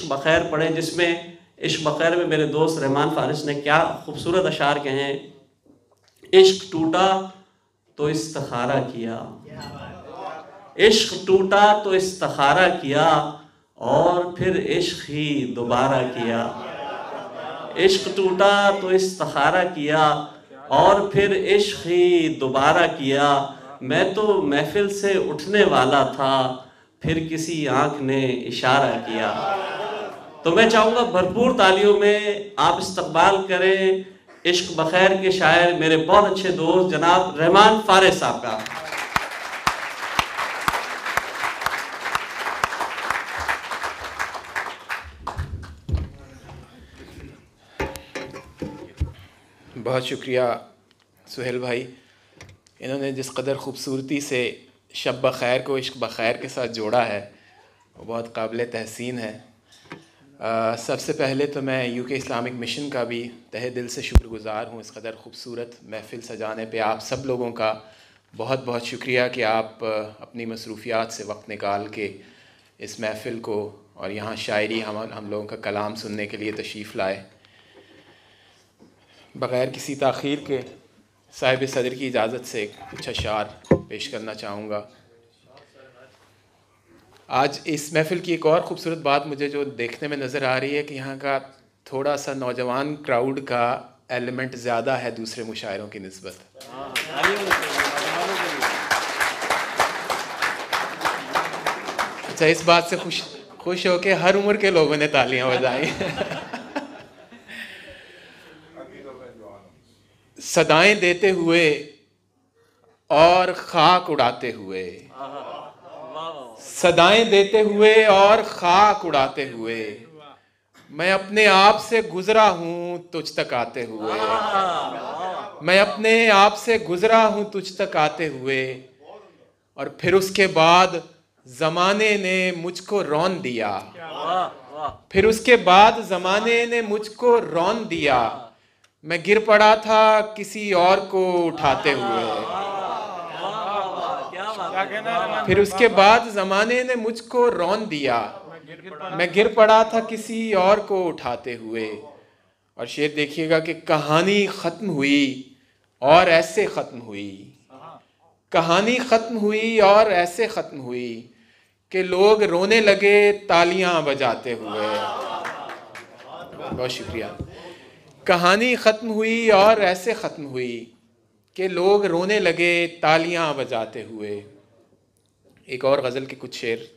इश्क बखैर पढ़ें, जिसमें इश्क बखैर में मेरे दोस्त रहमान फारिस ने क्या खूबसूरत अशार कहे हैं। इश्क टूटा तो इस्तिखारा किया, इश्क टूटा तो इस्तिखारा किया, और फिर इश्क ही दोबारा किया। इश्क टूटा तो इस्तिखारा किया, और फिर इश्क ही दोबारा किया। मैं तो महफिल से उठने वाला था, फिर किसी आँख ने इशारा किया। तो मैं चाहूँगा भरपूर तालियों में आप इस्तकबाल करें इश्क बखैर के शायर, मेरे बहुत अच्छे दोस्त जनाब रहमान फारिस साहब का। बहुत शुक्रिया सुहेल भाई, इन्होंने जिस कदर ख़ूबसूरती से शब बख़ैर को इश्क बख़ैर के साथ जोड़ा है वो बहुत काबिल तहसीन है। सबसे पहले तो मैं यूके इस्लामिक मिशन का भी तहे दिल से शुक्रगुज़ार हूँ इस कदर ख़ूबसूरत महफ़िल सजाने पे। आप सब लोगों का बहुत बहुत शुक्रिया कि आप अपनी मसरूफ़ियात से वक्त निकाल के इस महफ़िल को और यहाँ शायरी हम लोगों का कलाम सुनने के लिए तशरीफ़ लाए। बग़ैर किसी ताख़ीर के साहिब सदर की इजाज़त से कुछ अशार पेश करना चाहूँगा। आज इस महफ़िल की एक और ख़ूबसूरत बात मुझे जो देखने में नज़र आ रही है कि यहाँ का थोड़ा सा नौजवान क्राउड का एलिमेंट ज़्यादा है दूसरे मुशायरों की निस्बत। अच्छा, इस बात से खुश हो के हर उम्र के लोगों ने तालियां बजाई। सदाएं देते हुए और खाक उड़ाते हुए, सदाएं देते हुए और खाक उड़ाते हुए, मैं अपने आप से गुजरा हूँ तुझ तक आते हुए, मैं अपने आप से गुजरा हूँ तुझ तक आते हुए, और फिर उसके बाद ज़माने ने मुझको रौन दिया, फिर उसके बाद ज़माने ने मुझको रौन दिया, मैं गिर पड़ा था किसी और को उठाते हुए, फिर उसके बाद ज़माने ने मुझको रौन दिया, मैं गिर पड़ा था किसी और को उठाते हुए। और शेर देखिएगा कि कहानी ख़त्म हुई और ऐसे ख़त्म हुई, कहानी ख़त्म हुई और ऐसे ख़त्म हुई कि लोग रोने लगे तालियां बजाते हुए। बहुत शुक्रिया। कहानी ख़त्म हुई और ऐसे ख़त्म हुई कि लोग रोने लगे तालियां बजाते हुए। एक और गज़ल के कुछ शेर।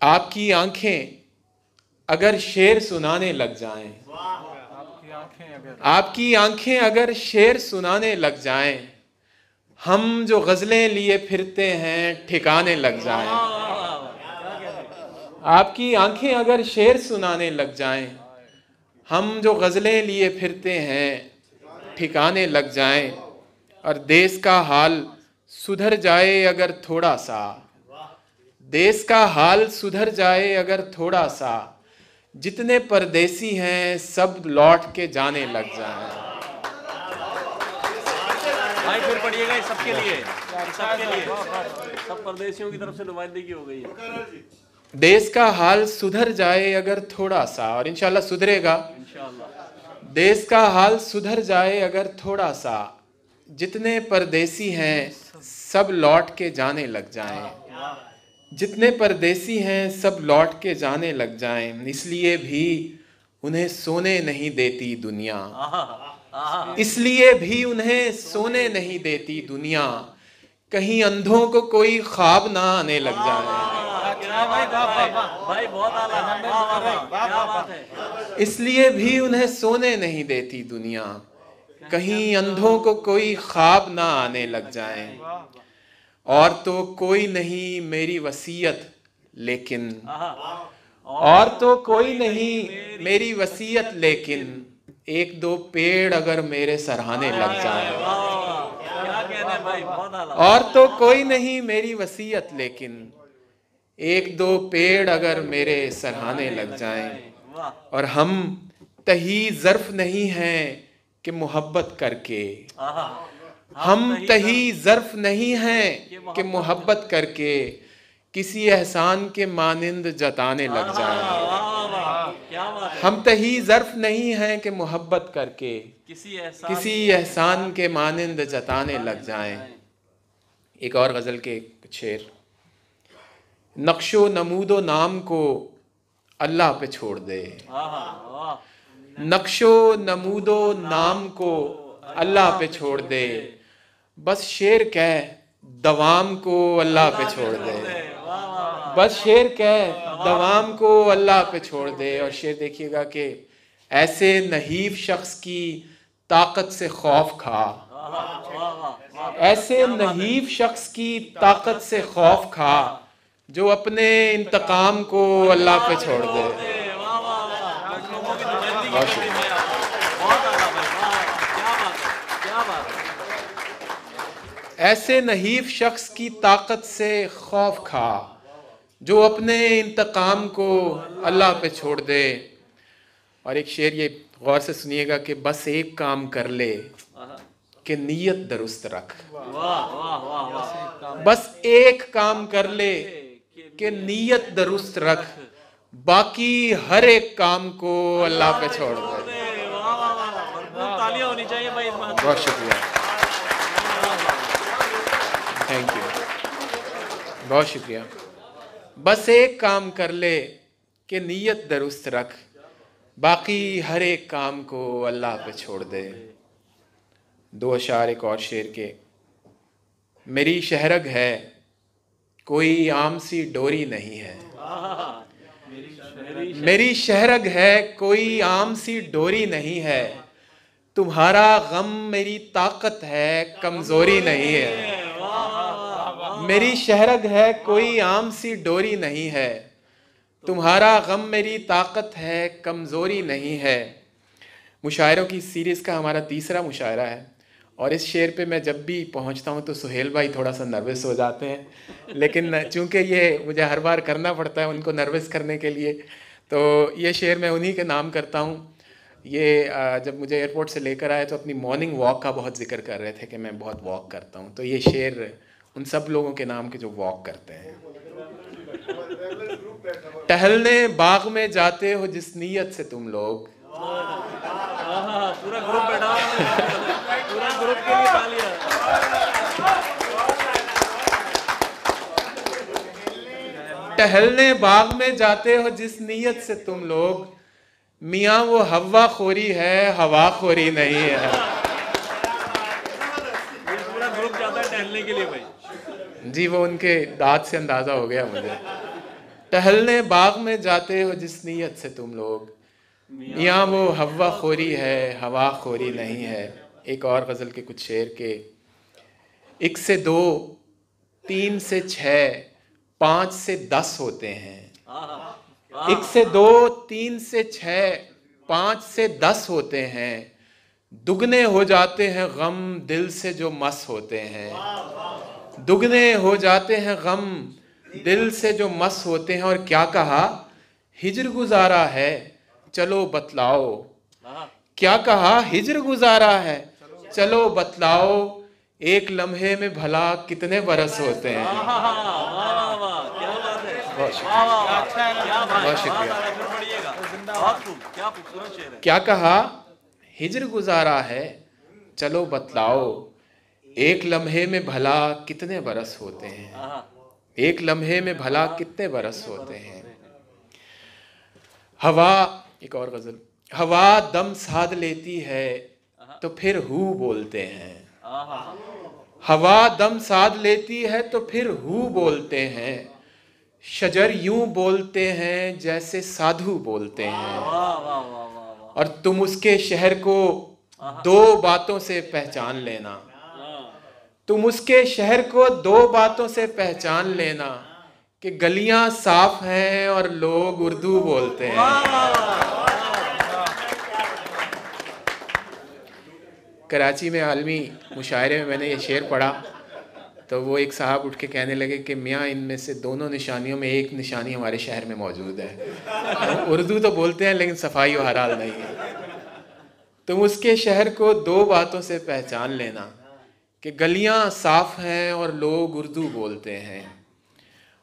आपकी आंखें अगर शेर सुनाने लग जाएं, आपकी आंखें अगर शेर सुनाने लग जाएं, हम जो गज़लें लिए फिरते हैं ठिकाने लग जाएं। आपकी आंखें अगर शेर सुनाने लग जाएं, हम जो गज़लें लिए फिरते हैं ठिकाने लग जाएं, और देश का हाल सुधर जाए अगर थोड़ा सा, देश का हाल सुधर जाए अगर थोड़ा सा, जितने परदेसी हैं सब लौट के जाने लग जाएं। भाई फिर पढ़िएगा सबके लिए, सबके लिए, सब परदेशियों की तरफ से नुमाइंदगी हो गई है। देश का हाल सुधर जाए अगर थोड़ा सा, और इंशाल्लाह सुधरेगा इंशाल्लाह। देश का हाल सुधर जाए अगर थोड़ा सा, जितने परदेसी हैं सब लौट के जाने लग जाएं, जितने परदेसी हैं सब लौट के जाने लग जाएं। इसलिए भी उन्हें सोने नहीं देती दुनिया, इसलिए भी उन्हें सोने नहीं देती दुनिया, कहीं अंधों को कोई ख्वाब ना आने लग जाए। इसलिए भी उन्हें सोने नहीं देती दुनिया, कहीं अंधों को कोई ख्वाब ना आने लग जाए। और तो कोई नहीं मेरी वसीयत लेकिन, और तो कोई नहीं मेरी वसीयत लेकिन, एक दो पेड़ अगर मेरे सराहने लग जाए। और तो कोई नहीं मेरी वसीयत लेकिन, एक दो पेड़ अगर मेरे सराहने लग जाएं। और हम तही ज़र्फ़ नहीं हैं कि मोहब्बत करके, हम तही ज़र्फ़ नहीं हैं कि मोहब्बत करके, किसी एहसान के मानिंद जताने लग जाएं। क्या बात है। हम तही ज़र्फ नहीं हैं कि मोहब्बत करके किसी एहसान के मानिंद जताने लग जाएं। एक और गज़ल के कुछ शेर। नक्शो नमूदो नाम को अल्लाह पे छोड़ दे, नक्शो नमूदो नाम को अल्लाह पे छोड़ दे, बस शेर कह दवाम को अल्लाह पे छोड़ दे, बस शेर कह दवाम को अल्लाह पे छोड़ दे। और शेर देखिएगा कि ऐसे नहीफ शख्स की ताकत से खौफ खा, ऐसे नहीफ शख्स की ताकत से खौफ खा, जो अपने इंतकाम को अल्लाह पे छोड़ दे। ऐसे नहीफ शख्स की ताकत से खौफ खा, जो अपने इंतकाम को अल्लाह पे छोड़ दे। और एक शेर ये गौर से सुनिएगा कि बस एक काम कर ले कि नीयत दुरुस्त रख, बस एक काम कर ले कि नीयत दुरुस्त रख, बाकी हर एक काम को अल्लाह पे छोड़ दे। तालियां होनी चाहिए भाई। बहुत शुक्रिया, थैंक यू, बहुत शुक्रिया। बस एक काम कर ले कि नीयत दुरुस्त रख, बाकी हर एक काम को अल्लाह पे छोड़ दे। दो अशार एक और शेर के। मेरी शहरग है कोई आम सी डोरी नहीं है, मेरी शहरग है कोई आम सी डोरी नहीं है, तुम्हारा गम मेरी ताकत है कमजोरी नहीं है। मेरी शहरग है कोई आम सी डोरी नहीं है, तुम्हारा गम मेरी ताकत है कमजोरी नहीं है। मुशायरों की सीरीज़ का हमारा तीसरा मुशायरा है और इस शेर पे मैं जब भी पहुंचता हूं तो सुहेल भाई थोड़ा सा नर्वस हो जाते हैं, लेकिन चूंकि ये मुझे हर बार करना पड़ता है उनको नर्वस करने के लिए, तो ये शेर मैं उन्हीं के नाम करता हूं। ये जब मुझे एयरपोर्ट से लेकर आए तो अपनी मॉर्निंग वॉक का बहुत जिक्र कर रहे थे कि मैं बहुत वॉक करता हूं, तो ये शेर उन सब लोगों के नाम के जो वॉक करते हैं। टहलने बाग में जाते हो जिस नीयत से तुम लोग, पूरा ग्रुप बैठा पूरा ग्रुप के लिए तालियां। टहलने बाग में जाते हो जिस नीयत से तुम लोग, मियाँ वो हवा खोरी है हवा खोरी नहीं है। ये पूरा ग्रुप जाता है टहलने के लिए भाई। जी वो उनके दांत से अंदाजा हो गया मुझे। टहलने बाग में जाते हो जिस नीयत से तुम लोग, मियाँ वो हवा खोरी है हवा खोरी नहीं है। एक और गज़ल के कुछ शेर के। 1 से 2, 3 से 6, 5 से 10 होते हैं। 1 से 2, 3 से 6, 5 से 10 होते हैं, दुगने हो जाते हैं गम दिल से जो मस होते हैं। दुगने हो जाते हैं गम दिल से जो मस होते हैं। और क्या कहा हिज्र गुजारा है चलो बतलाओ, क्या कहा हिज्र गुजारा है चलो बतलाओ, एक लम्हे में भला कितने बरस होते हैं। बहुत शुक्रिया। क्या कहा हिज्र गुजारा है चलो बतलाओ, एक लम्हे में भला कितने बरस होते हैं। एक लम्हे में भला कितने बरस होते हैं। हवा, एक और गजल। हवा दम साध लेती है तो फिर हु बोलते हैं। हवा दम साध लेती है तो फिर हु बोलते हैं, शजर यूं बोलते हैं जैसे साधु बोलते हैं। और तुम उसके शहर को 2 बातों से पहचान लेना, तुम उसके शहर को 2 बातों से पहचान लेना, कि गलियां साफ हैं और लोग उर्दू बोलते हैं। कराची में आलमी मुशायरे में मैंने ये शेर पढ़ा तो वो एक साहब उठ के कहने लगे कि मियाँ इनमें से दोनों निशानियों में एक निशानी हमारे शहर में मौजूद है। उर्दू तो बोलते हैं लेकिन सफाई व हलाल नहीं है। तुम उसके शहर को 2 बातों से पहचान लेना, कि गलियां साफ हैं और लोग उर्दू बोलते हैं।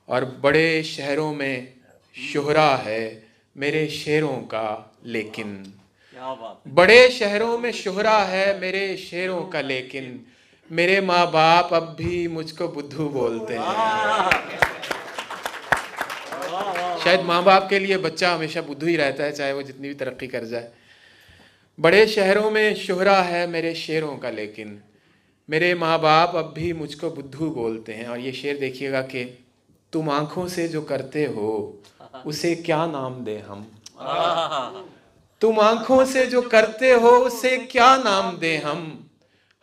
और बड़े शहरों में शोहरा है मेरे शेरों का लेकिन। क्या बात है। बड़े शहरों में शोहरा है मेरे शेरों का लेकिन, मेरे माँ बाप अब भी मुझको बुद्धू बोलते हैं। शायद माँ बाप के लिए बच्चा हमेशा बुद्धू ही रहता है, चाहे वो जितनी भी तरक्की कर जाए। बड़े शहरों में शोहरा है मेरे शेरों का लेकिन, मेरे माँ बाप अब भी मुझको बुद्धू बोलते हैं। और ये शेर देखिएगा कि तुम आंखों से जो करते हो उसे क्या नाम दे हम। तुम आंखों से जो करते हो उसे क्या नाम दे हम,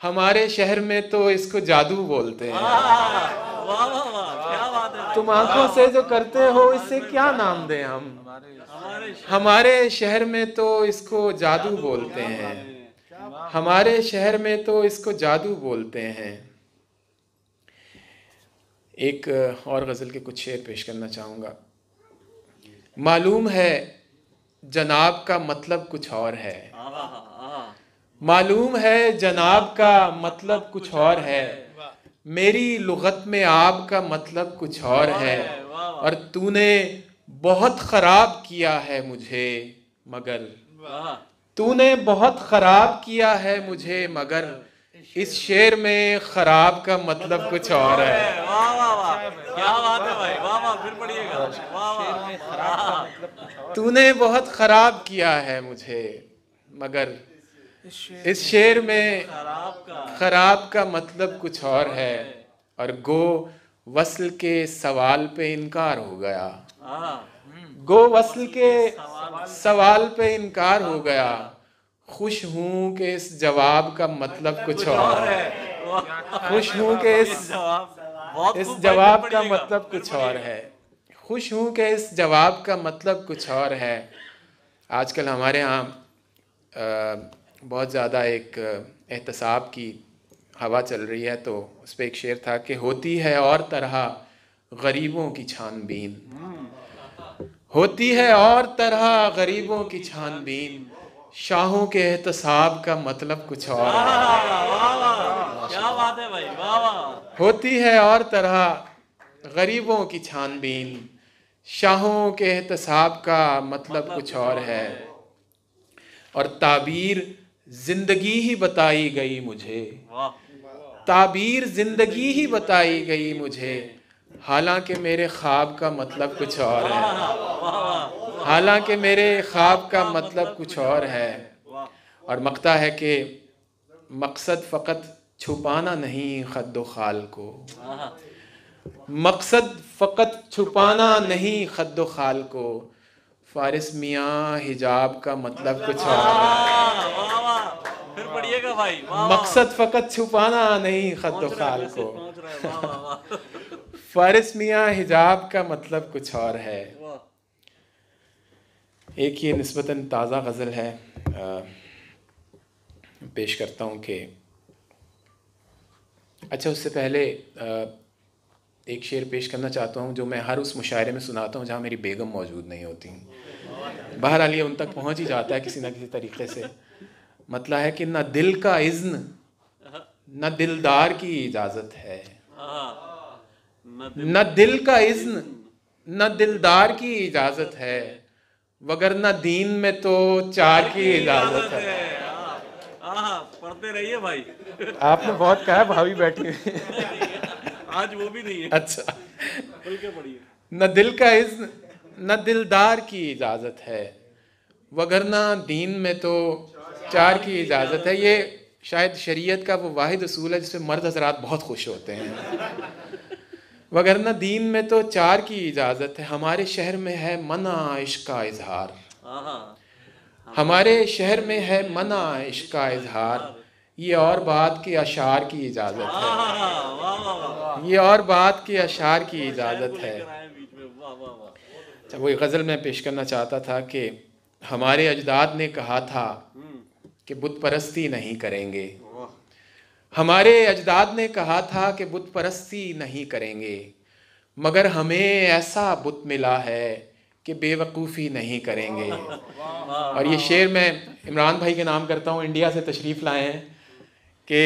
हमारे शहर में तो इसको जादू बोलते हैं। वाह वाह वाह, क्या बात है। तुम आंखों से जो करते हो इससे क्या नाम दे हम, हमारे शहर में तो इसको जादू बोलते हैं। हमारे शहर में तो इसको जादू बोलते हैं। एक और गज़ल के कुछ शेर पेश करना चाहूँगा। मालूम है जनाब का मतलब कुछ और है, मालूम है जनाब का मतलब कुछ और है, मेरी लुगत में आप का मतलब कुछ और है। और तूने बहुत ख़राब किया है मुझे मगर, तूने बहुत ख़राब किया है मुझे मगर, इस शेर में ख़राब का मतलब कुछ और है। वाह वाह वाह, क्या बात है भाई, वाह वाह, फिर पढ़िएगा। वाह वाह। तूने बहुत ख़राब किया है मुझे मगर, इस शेर में ख़राब का मतलब कुछ और है। और गो वस्ल के सवाल पे इनकार हो गया, गो वस्ल के सवाल पे इनकार हो गया, खुश हूँ कि इस जवाब का मतलब कुछ और है। खुश हूँ कि इस जवाब का मतलब कुछ और है। खुश हूँ कि इस जवाब का मतलब कुछ और है। आजकल हमारे यहाँ बहुत ज़्यादा एक एहतसाब की हवा चल रही है, तो उस पर एक शेर था कि होती है और तरह गरीबों की छानबीन, होती है और तरह गरीबों की छानबीन, शाहों के एहतसाब का मतलब कुछ और है। क्या बात है भाई, वाह वाह। होती है और तरह गरीबों की छानबीन, शाहों के एहतसाब का मतलब कुछ और है। और ताबीर जिंदगी ही बताई गई मुझे, ताबीर जिंदगी ही बताई गई मुझे, हालांकि मेरे ख्वाब का मतलब कुछ और है। हालांकि मेरे ख्वाब का मतलब कुछ और है। और मक्ता है कि मकसद फ़कत छुपाना नहीं खद्दो खाल को, मकसद फ़कत छुपाना नहीं खद्दो खाल को, फारिस मियाँ हिजाब का मतलब कुछ और है। फिर पढ़िएगा भाई। मकसद फ़कत छुपाना नहीं खद्दो खाल को, फारिस मियाँ हिजाब का मतलब कुछ और है। एक ये निस्बतन ताज़ा गज़ल है, पेश करता हूँ कि अच्छा उससे पहले एक शेर पेश करना चाहता हूँ जो मैं हर उस मुशायरे में सुनाता हूँ जहाँ मेरी बेगम मौजूद नहीं होती। बहरहाल ये उन तक पहुँच ही जाता है किसी न किसी तरीके से। मतलब है कि न दिल का इज़्न न दिलदार की इजाज़त है, न दिल का इज़्न न दिलदार की इजाज़त है, वगरना दीन में तो चार की इजाज़त है। पढ़ते रहिए भाई। आपने बहुत कहा, भाभी बैठी हुई आज वो भी नहीं है। अच्छा, खुल के पढ़िए। न दिल का इज़्न न दिलदार की इजाज़त है, वगरना दीन में तो चार की इजाज़त है। ये शायद शरीयत का वो वाहिद उसूल है जिसमें मर्द हज़रात बहुत खुश होते हैं। वगरना दीन में तो चार की इजाज़त है, हमारे शहर में है मना इश्क का इजहार, हमारे शहर में है मना इश्क का इजहार, ये और बात के अशार की इजाज़त है, ये और बात के अशार की इजाज़त है। वो गज़ल में पेश करना चाहता था कि हमारे अजदाद ने कहा था कि बुत परस्ती नहीं करेंगे, हमारे अजदाद ने कहा था कि बुत परस्ती नहीं करेंगे, मगर हमें ऐसा बुत मिला है कि बेवकूफ़ी नहीं करेंगे। और ये शेर मैं इमरान भाई के नाम करता हूँ, इंडिया से तशरीफ़ लाए हैं, कि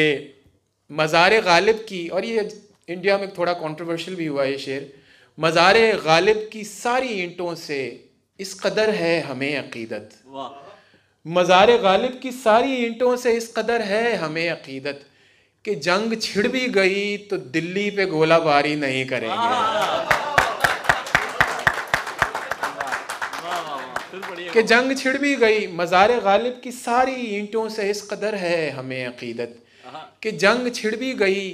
मज़ार गालिब की, और ये इंडिया में थोड़ा कंट्रोवर्शियल भी हुआ ये शेर, मज़ारे गालिब की सारी ईंटों से इस कदर है हमें अकीदत। मज़ारे गालिब की सारी ईंटों से इस कदर है हमें अकीदत कि जंग छिड़ भी गई तो दिल्ली पे गोलाबारी नहीं करेंगे। कि जंग छिड़ भी गई, मज़ारे गालिब की सारी ईंटों से इस कदर है हमें अकीदत कि जंग छिड़ भी गई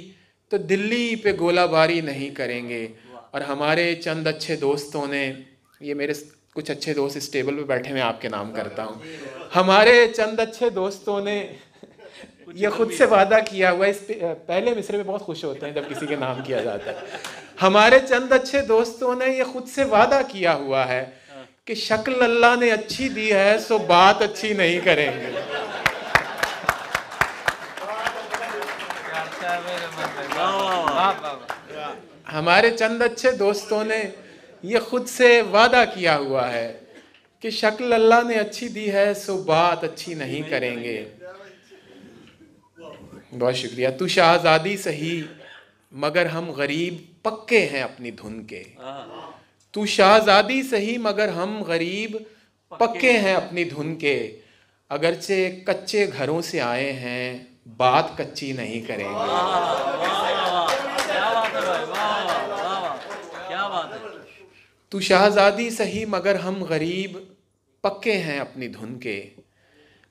तो दिल्ली पे गोलाबारी नहीं करेंगे। और हमारे चंद अच्छे दोस्तों ने, ये मेरे कुछ अच्छे दोस्त इस टेबल पे बैठे, मैं आपके नाम करता हूँ, हमारे चंद अच्छे दोस्तों ने ये खुद से वादा किया हुआ, इस पहले मिसरे में बहुत खुश होते हैं जब किसी के नाम किया जाता है। हमारे चंद अच्छे दोस्तों ने ये खुद से वादा किया हुआ है कि शक्ल अल्लाह ने अच्छी दी है सो बात अच्छी नहीं करेंगे। हमारे चंद अच्छे दोस्तों ने ये खुद से वादा किया हुआ है कि शक्ल अल्लाह ने अच्छी दी है सो बात अच्छी नहीं करेंगे। बहुत शुक्रिया। तू शाहजादी सही मगर हम गरीब पक्के हैं अपनी धुन के। तू शाहजादी सही मगर हम गरीब पक्के हैं अपनी धुन के। अगरचे कच्चे घरों से आए हैं बात कच्ची नहीं करेंगे। तू शाहजादी सही मगर हम गरीब पक्के हैं अपनी धुन के।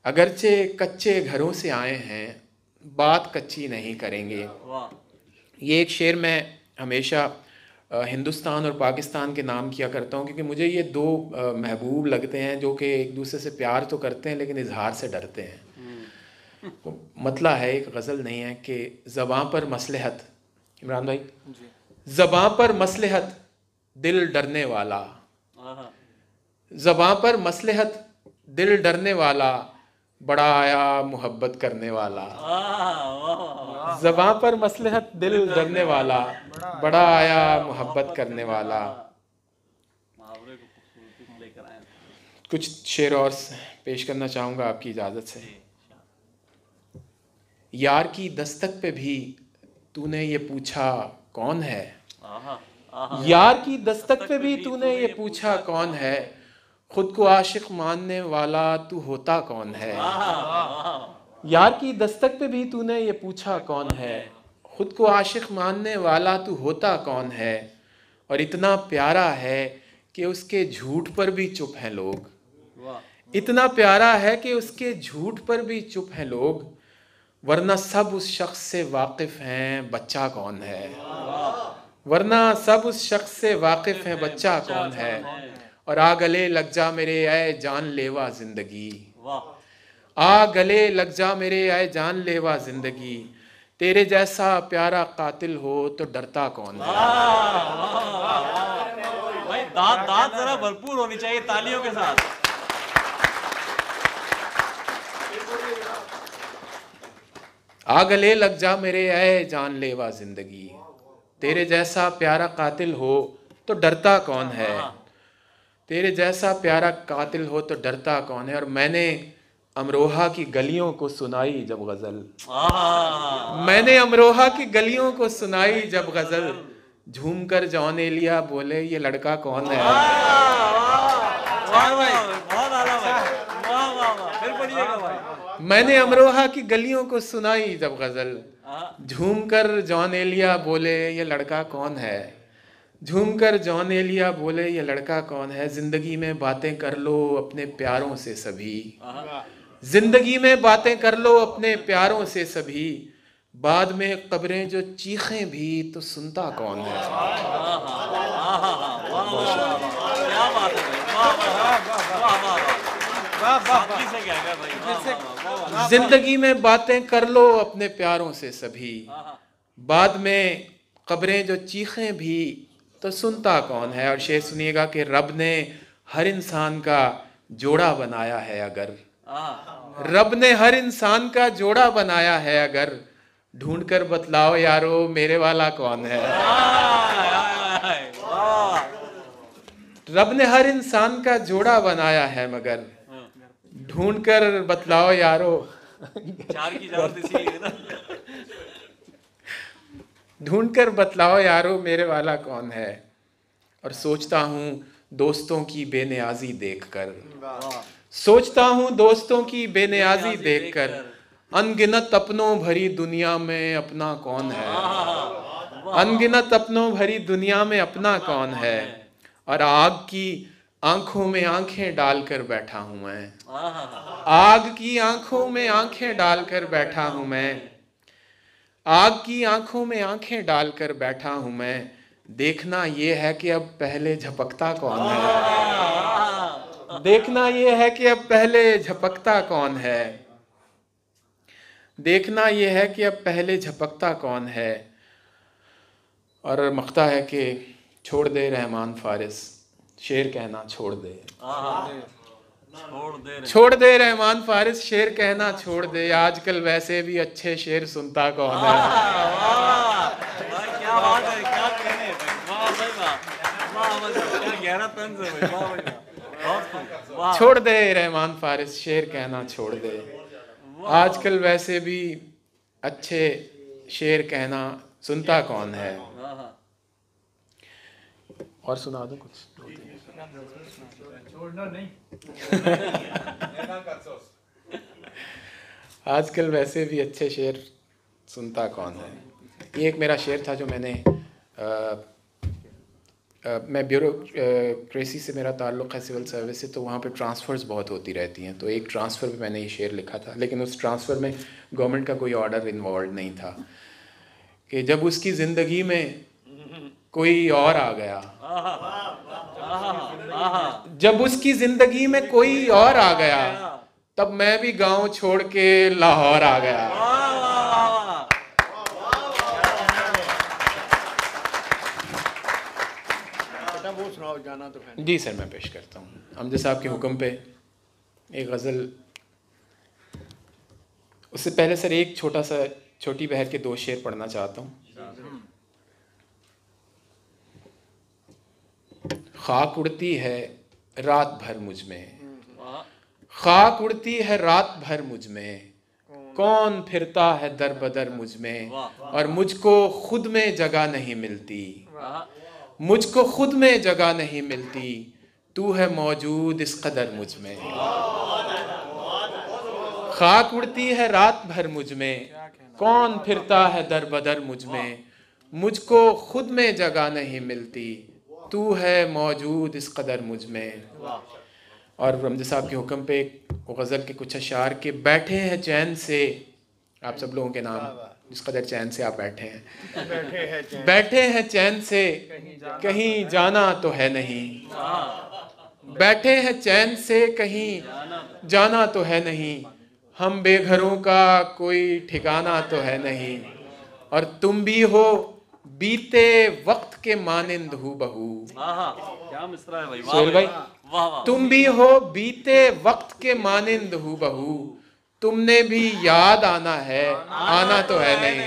अगरचे कच्चे घरों से आए हैं बात कच्ची नहीं करेंगे। ये एक शेर मैं हमेशा हिंदुस्तान और पाकिस्तान के नाम किया करता हूँ क्योंकि मुझे ये दो महबूब लगते हैं जो कि एक दूसरे से प्यार तो करते हैं लेकिन इजहार से डरते हैं। तो मतला है, एक गज़ल नहीं है कि ज़बां पर मसलहत, इमरान भाई, ज़बां पर मसलहत दिल डरने वाला, ज़बां पर मसलहत दिल डरने वाला, बड़ा आया मोहब्बत करने वाला। ज़बां पर मसलहत दिल डरने वाला, बड़ा आया मोहब्बत करने वाला। कुछ शेर और पेश करना चाहूँगा आपकी इजाज़त से। यार की दस्तक पे भी तूने ये पूछा कौन है। यार की दस्तक पे भी तूने ये पूछा कौन है। खुद को आशिक मानने वाला तू होता कौन है। यार की दस्तक पे भी तूने ये पूछा कौन है। खुद को आशिक मानने वाला तू होता कौन है। और इतना प्यारा है कि उसके झूठ पर भी चुप हैं लोग। इतना प्यारा है कि उसके झूठ पर भी चुप हैं लोग। वरना सब उस शख्स से वाकिफ हैं बच्चा कौन है। वरना सब उस शख्स से वाकिफ हैं बच्चा कौन है। और आ गले लग जा मेरे ऐ जान लेवा जिंदगी। आ गले लग जा मेरे ऐ जान लेवा जिंदगी। तेरे जैसा प्यारा कातिल हो तो डरता कौन है। भाई दाद जरा भरपूर होनी चाहिए तालियों के साथ। आ गले लग जा मेरे ऐ जान लेवा जिंदगी। तेरे जैसा प्यारा कातिल हो तो डरता कौन है। तेरे जैसा प्यारा कातिल हो तो डरता कौन है। और मैंने अमरोहा की गलियों को सुनाई जब गजल। मैंने अमरोहा की गलियों को सुनाई जब गजल। झूम कर जॉन एलिया बोले ये लड़का कौन है। मैंने अमरोहा की गलियों को सुनाई जब गजल। झूम कर जॉन एलिया बोले ये लड़का कौन है। झूम कर जॉन एलिया बोले ये लड़का कौन है। जिंदगी में बातें कर लो अपने प्यारों से सभी। जिंदगी में बातें कर लो अपने प्यारों से सभी। बाद में कब्रें जो चीखें भी तो सुनता कौन है। जिंदगी में बातें कर लो अपने प्यारों से सभी। बाद में कब्रें जो चीखें भी तो सुनता कौन है। और शेर सुनिएगा कि रब ने हर इंसान का जोड़ा बनाया है अगर। रब ने हर इंसान का जोड़ा बनाया है अगर। ढूंढ कर बतलाओ यारो मेरे वाला कौन है। रब ने हर इंसान का जोड़ा बनाया है मगर। ढूंढ कर बतलाओ यारो। ढूंढ कर बतलाओ यारो मेरे वाला कौन है। और सोचता हूँ दोस्तों की बेनियाजी देखकर, सोचता हूँ दोस्तों की बेनियाजी देखकर, अनगिनत अपनों भरी दुनिया में अपना कौन है, अनगिनत अपनों भरी दुनिया में अपना कौन है, और आग की आंखों में आंखें डालकर बैठा हूं मैं, आग की आंखों में आंखें डालकर बैठा हूं मैं, आग की आंखों में आंखें डालकर बैठा हूं मैं, देखना ये है कि अब पहले झपकता कौन है, देखना ये है कि अब पहले झपकता कौन है, देखना ये है कि अब पहले झपकता कौन है। और मख्ता है कि छोड़ दे रहमान फारिस, शेर कहना छोड़ दे, छोड़ दे रहमान फारिस, शेर कहना छोड़ दे, आजकल वैसे भी अच्छे शेर सुनता कौन है। क्या बात है, क्या कहने, वाह भाई वाह, क्या गहरा तंज है भाई, छोड़ दे रहमान फारिस, शेर कहना छोड़ दे, आजकल वैसे भी अच्छे शेर कहना सुनता कौन है। और सुना दो कुछ, छोड़ना नहीं। आजकल वैसे भी अच्छे शेर सुनता कौन है। ये एक मेरा शेर था जो मैंने मैं ब्यूरोक्रेसी से मेरा ताल्लुक़ है, सिविल सर्विस से, तो वहाँ पे ट्रांसफ़र्स बहुत होती रहती हैं। तो एक ट्रांसफ़र पे मैंने ये शेर लिखा था, लेकिन उस ट्रांसफ़र में गवर्नमेंट का कोई ऑर्डर इन्वॉल्व नहीं था, कि जब उसकी ज़िंदगी में कोई और आ गया, जब उसकी ज़िंदगी में कोई और आ गया, तब मैं भी गांव छोड़ के लाहौर आ गया। वो सुनाओ, जाना तो है। जी सर, मैं पेश करता हूँ। अमजद साहब के हुक्म पे एक गज़ल, उससे पहले सर एक छोटा सा छोटी बहर के 2 शेर पढ़ना चाहता हूँ। खाक उड़ती है रात भर मुझ में, खाक उड़ती है रात भर मुझ में, कौन फिरता है दर बदर मुझ में, और मुझको खुद में जगह नहीं मिलती, मुझको खुद में जगह नहीं मिलती, तू है मौजूद इस कदर मुझ में। खाक उड़ती है रात भर मुझ में, कौन फिरता है दर बदर मुझ में, मुझको खुद में जगह नहीं मिलती, तू है मौजूद इस कदर मुझ में। और रमज़ साहब के हुक्म पे वो गज़ल के कुछ अशार के, बैठे हैं चैन से, आप सब लोगों के नाम, जिस कदर चैन से आप बैठे हैं, बैठे हैं चैन से, कहीं जाना तो है नहीं, बैठे हैं चैन से, कहीं जाना तो है नहीं, हम बेघरों का कोई ठिकाना तो है नहीं, और तुम भी हो बीते वक्त के मानिंद हूँ बहू। क्या मिसरा है भाई, सोहेल भाई, तुम भी हो बीते वक्त के मानिंद हूँ बहू, तुमने भी याद आना है, आना तो है नहीं।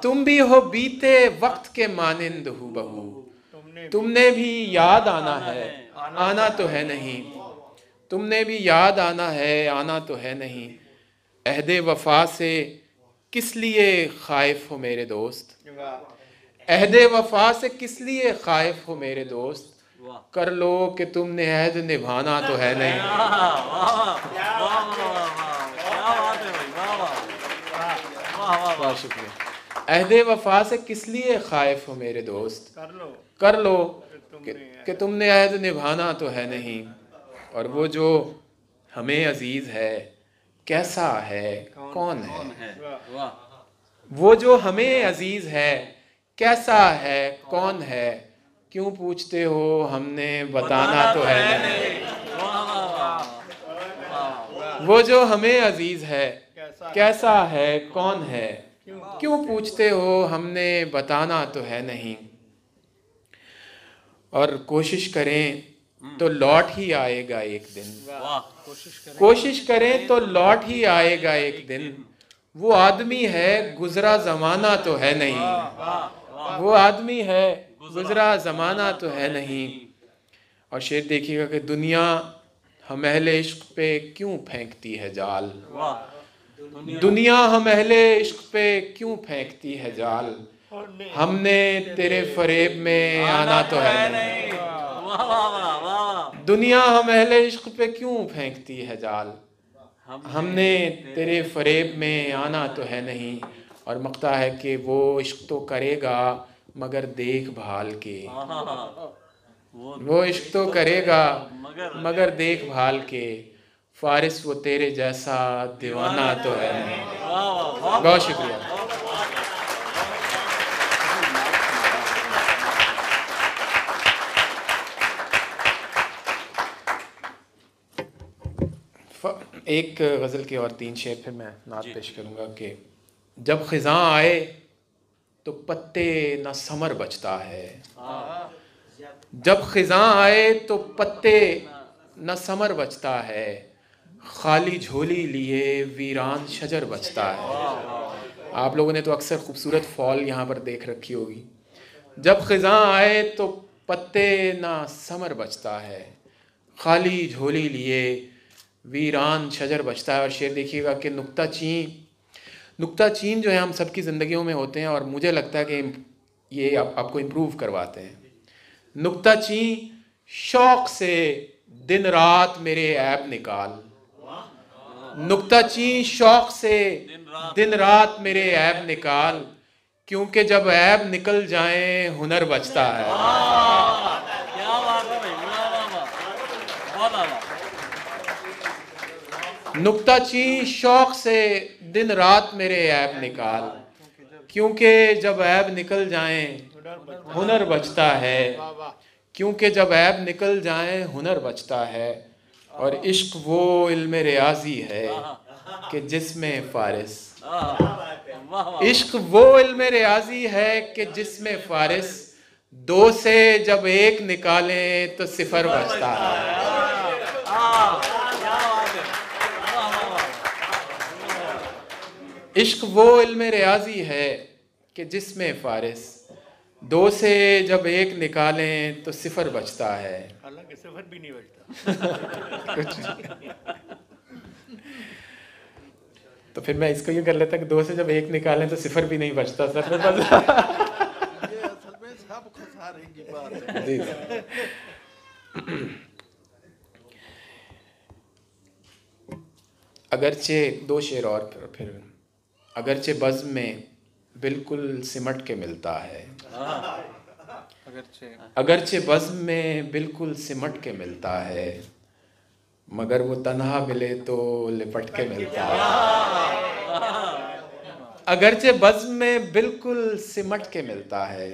तुम भी हो बीते वक्त के मानिंद हूँ बहू, तुमने भी याद आना है, आना तो है नहीं, तुमने भी याद आना है, आना तो है नहीं। अहदे वफा से किस लिए खाइफ हो मेरे दोस्त, अहदे वफा से किस लिए खाइफ हो मेरे दोस्त, कर लो कि तुमने अहद निभाना तो है नहीं। शुक्रिया। अहदे वफा से किस लिए खाइफ हो मेरे दोस्त, कर लो कि तुमने अहद निभाना तो है नहीं, और वो जो हमें अजीज है कैसा है, कौन है, वो जो हमें अजीज है कैसा है, कौन है, क्यों पूछते हो, हमने बताना तो है नहीं। वो जो हमें अजीज है कैसा है, कौन है, क्यों पूछते हो, हमने बताना तो है नहीं। और कोशिश करें तो लौट ही आएगा एक दिन, कोशिश करें तो लौट ही आएगा एक दिन, वो आदमी है गुजरा जमाना तो है नहीं, वो आदमी है गुजरा जमाना तो है नहीं। और शेर देखिएगा कि दुनिया हम अहले इश्क पे क्यों फेंकती है जाल, दुनिया हम अहले इश्क पे क्यों फेंकती है जाल, हमने तेरे फरेब में आना तो है नहीं। वाह वाह वाह वाह। दुनिया हम अहले इश्क पे क्यों फेंकती है जाल, हमने तेरे फरेब में आना तो है नहीं। और मक्ता है कि वो इश्क तो करेगा मगर देखभाल के, वो इश्क तो करेगा मगर देखभाल के, फारिस वो तेरे जैसा दीवाना तो है नहीं। बहुत शुक्रिया। एक गज़ल की और 3 शेर फिर मैं नात पेश करूँगा कि जब ख़िज़ां आए तो पत्ते न समर बचता है, जब ख़िज़ां आए तो पत्ते न समर बचता है, खाली झोली लिए वीरान शजर बचता है। आप लोगों ने तो अक्सर खूबसूरत फॉल यहाँ पर देख रखी होगी। जब ख़िज़ां आए तो पत्ते न समर बचता है, खाली झोली लिए वीरान शजर बचता है। और शेर देखिएगा कि नुक्ता चीन जो है हम सबकी ज़िंदगियों में होते हैं और मुझे लगता है कि ये आपको इम्प्रूव करवाते हैं। नुक्ता चीन शौक़ से दिन रात मेरे ऐब निकाल, नुक्ता चीन शौक़ से दिन रात मेरे ऐब निकाल, क्योंकि जब ऐब निकल जाए हुनर बचता है। क्या बात है भाई, बहुत आला। नुक्ता चीन शौक़ से दिन रात मेरे ऐब निकाल, क्योंकि जब ऐब निकल जाए हुनर बचता है, क्योंकि जब ऐब निकल जाए हुनर बचता है। और इश्क वो इल्म रियाजी है कि जिसमें फारिस, इश्क वो इल्म रियाजी है कि जिसमें फारिस, 2 से जब 1 निकालें तो 0 बचता है। इश्क वो इल्म रियाजी है कि जिसमें फारिस, 2 से जब 1 निकालें तो 0 बचता है। हालांकि 0 भी नहीं बचता। तो फिर मैं इसको ये कर लेता कि 2 से जब 1 निकालें तो 0 भी नहीं बचता। सर ये असल में सब खसारे की बात है। जी। अगरचे 2 शेर और फिर अगरचे बज़्म में बिल्कुल सिमट के मिलता है, अगरचे बज़्म में बिल्कुल सिमट के मिलता है, मगर वो तन्हा मिले तो लिपट के मिलता है। अगरचे बज़्म में बिल्कुल सिमट के मिलता है,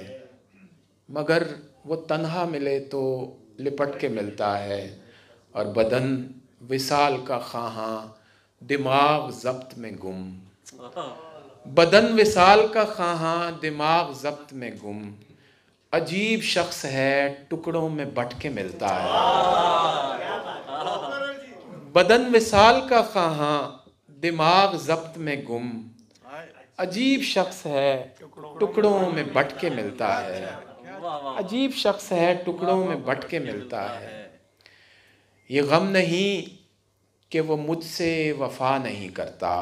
मगर वो तन्हा मिले तो लिपट के मिलता है। और बदन विसाल का ख़्वाहां दिमाग ज़ब्त में गुम, बदन विसाल का ख़्वाहां दिमाग ज़ब्त में गुम, अजीब शख्स है टुकड़ों में बट के मिलता है। बदन विसाल का ख़्वाहां दिमाग ज़ब्त में गुम, अजीब शख्स है टुकड़ों में बट के मिलता है। अजीब शख्स है टुकड़ों में बट के मिलता है। ये गम नहीं कि वो मुझसे वफ़ा नहीं करता,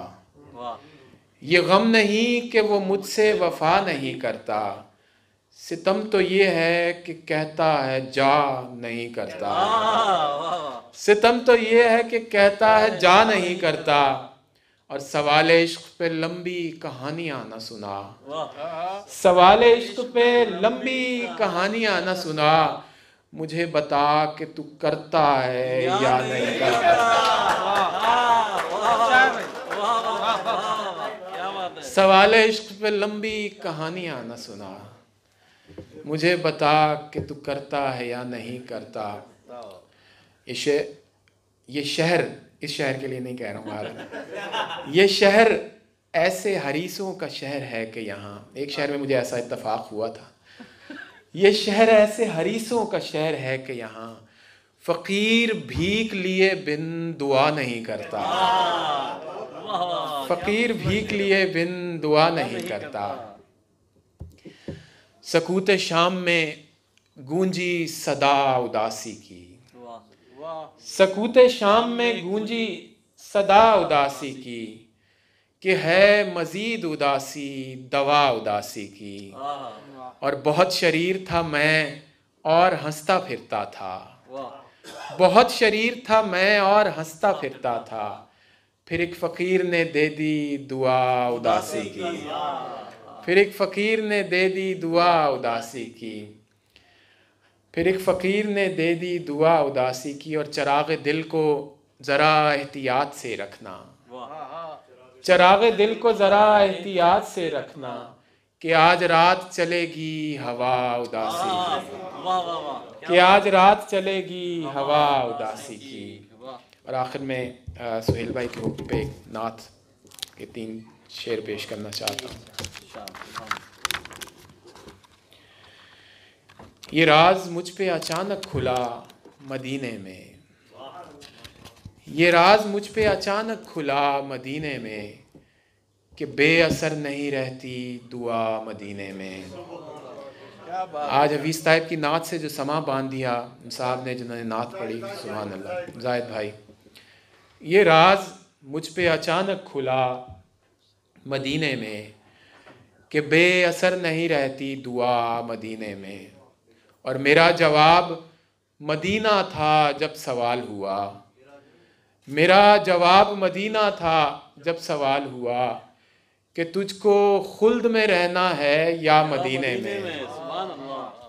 ये गम नहीं कि वो मुझसे वफ़ा नहीं करता, सितम तो ये है कि कहता है जा नहीं करता। सितम तो ये है कि कहता है जा नहीं करता। और सवाले इश्क पे लंबी कहानियाँ न सुना, सवाले इश्क पे लंबी कहानियाँ न सुना, मुझे बता कि तू करता है या नहीं करता। सवाले इश्क पे लंबी कहानियाँ न सुना, मुझे बता कि तू करता है या नहीं करता। ये शहर, इस शहर के लिए नहीं कह रहा हूँ हाल, ये शहर ऐसे हरीसों का शहर है कि यहाँ, एक शहर में मुझे ऐसा इत्तेफाक हुआ था, ये शहर ऐसे हरीसों का शहर है कि यहाँ फ़कीर भीख लिए बिन दुआ नहीं करता, फ़कीर भीख लिए बिन दुआ नहीं करता। सकूत शाम में गूंजी सदा उदासी की, सकूत शाम में गूंजी सदा उदासी की, कि है मजीद उदासी दवा उदासी की। और बहुत शरीर था मैं और हंसता फिरता था, बहुत शरीर था मैं और हंसता फिरता था, फिर एक फ़कीर ने दे दी दुआ उदासी की, फिर एक फ़कीर ने दे दी दुआ उदासी की, फिर एक फ़कीर ने दे दी दुआ उदासी की। और चराग़ दिल को ज़रा एहतियात से रखना, चराग़ दिल को ज़रा एहतियात से रखना, कि आज रात चलेगी हवा उदासी की, कि आज रात चलेगी हवा उदासी की। और आखिर में सुहेल भाई के हुक्म पे नात के 3 शेर पेश करना चाहता हूँ। ये राज मुझ पे अचानक खुला मदीने में, ये राज मुझ पे अचानक खुला मदीने में, कि बेअसर नहीं रहती दुआ मदीने में। आज हफीज़ साहब की नात से जो समा बांध दिया साहब ने, जिन्होंने नात पढ़ी, सुभान अल्लाह जाहिद भाई, ये राज मुझ पे अचानक खुला मदीने में, कि बेअसर नहीं रहती दुआ मदीने में। और मेरा जवाब मदीना था जब सवाल हुआ, मेरा जवाब मदीना था जब सवाल हुआ, कि तुझको खुल्द में रहना है या मदीने में,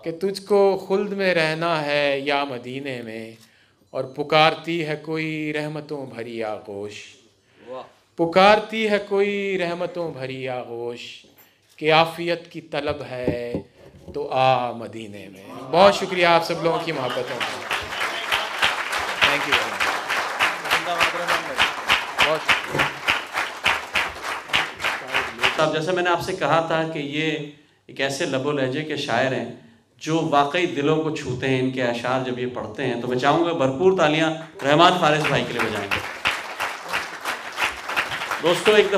कि तुझको खुल्द में रहना है या मदीने में। और पुकारती है कोई रहमतों भरी आगोश, पुकारती है कोई रहमतों भरी आगोश, कि आफियत की तलब है तो आ मदीने में। बहुत शुक्रिया आप सब लोगों की मोहब्बतों का, थैंक यू बहुत शुक्रिया। साहब, जैसे मैंने आपसे कहा था कि ये एक ऐसे लबो लहजे के शायर हैं जो वाकई दिलों को छूते हैं। इनके अशार जब ये पढ़ते हैं तो मैं चाहूँगा भरपूर तालियां रहमान फारिस भाई के लिए बजाएंगे। दोस्तों, एक